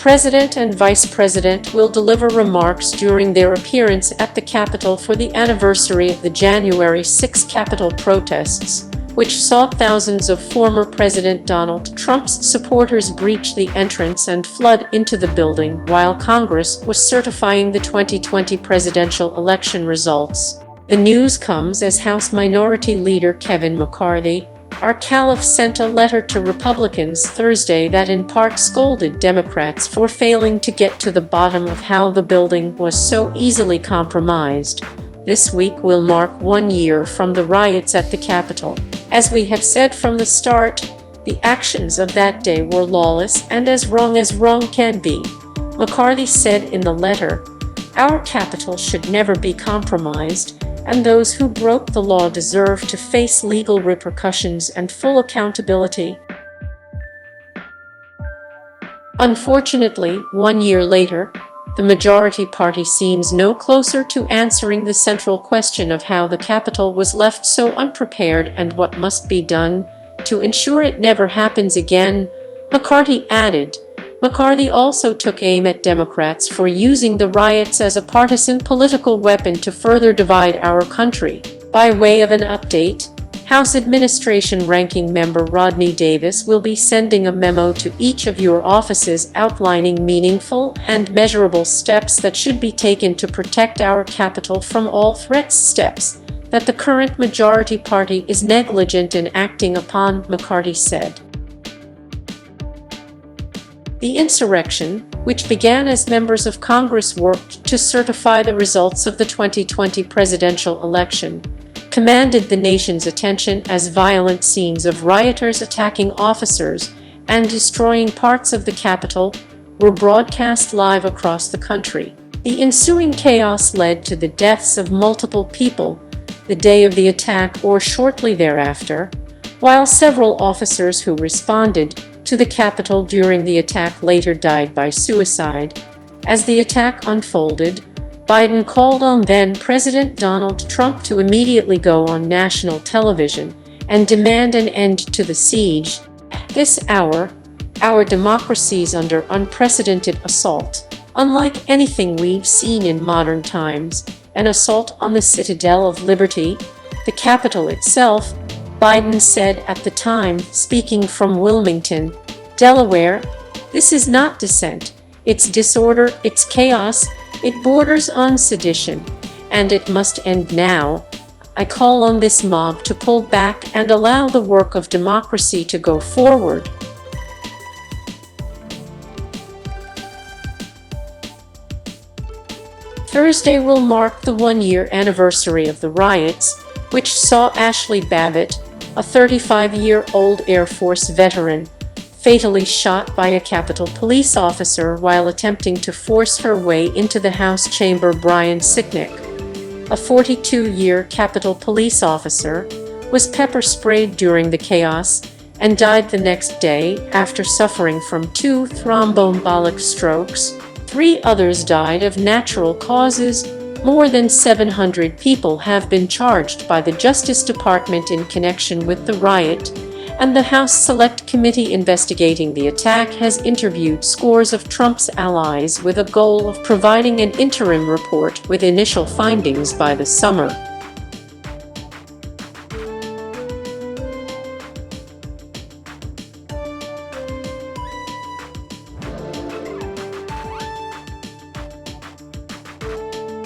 President and Vice President will deliver remarks during their appearance at the Capitol for the anniversary of the January 6 Capitol protests, which saw thousands of former President Donald Trump's supporters breach the entrance and flood into the building while Congress was certifying the 2020 presidential election results. The news comes as House Minority Leader Kevin McCarthy, our caliph, sent a letter to Republicans Thursday that in part scolded Democrats for failing to get to the bottom of how the building was so easily compromised. This week will mark 1 year from the riots at the Capitol. As we have said from the start, the actions of that day were lawless and as wrong can be. McCarthy said in the letter, "Our Capitol should never be compromised, and those who broke the law deserve to face legal repercussions and full accountability." Unfortunately, 1 year later, the majority party seems no closer to answering the central question of how the Capitol was left so unprepared and what must be done to ensure it never happens again, McCarthy added. McCarthy also took aim at Democrats for using the riots as a partisan political weapon to further divide our country. By way of an update, House Administration Ranking Member Rodney Davis will be sending a memo to each of your offices outlining meaningful and measurable steps that should be taken to protect our Capitol from all threats, steps that the current majority party is negligent in acting upon, McCarthy said. The insurrection, which began as members of Congress worked to certify the results of the 2020 presidential election, commanded the nation's attention as violent scenes of rioters attacking officers and destroying parts of the Capitol were broadcast live across the country. The ensuing chaos led to the deaths of multiple people the day of the attack or shortly thereafter, while several officers who responded to the Capitol during the attack later died by suicide. As the attack unfolded, Biden called on then-President Donald Trump to immediately go on national television and demand an end to the siege. This hour, our democracy's under unprecedented assault, unlike anything we've seen in modern times, an assault on the citadel of liberty, the Capitol itself, Biden said at the time, speaking from Wilmington, Delaware. "This is not dissent. It's disorder, it's chaos, it borders on sedition, and it must end now. I call on this mob to pull back and allow the work of democracy to go forward." Thursday will mark the 1-year anniversary of the riots, which saw Ashley Babbitt, a 35-year-old Air Force veteran, fatally shot by a Capitol police officer while attempting to force her way into the House chamber. Brian Sicknick, a 42-year Capitol police officer, was pepper-sprayed during the chaos and died the next day after suffering from 2 thromboembolic strokes. 3 others died of natural causes. More than 700 people have been charged by the Justice Department in connection with the riot, and the House Select Committee investigating the attack has interviewed scores of Trump's allies with a goal of providing an interim report with initial findings by the summer.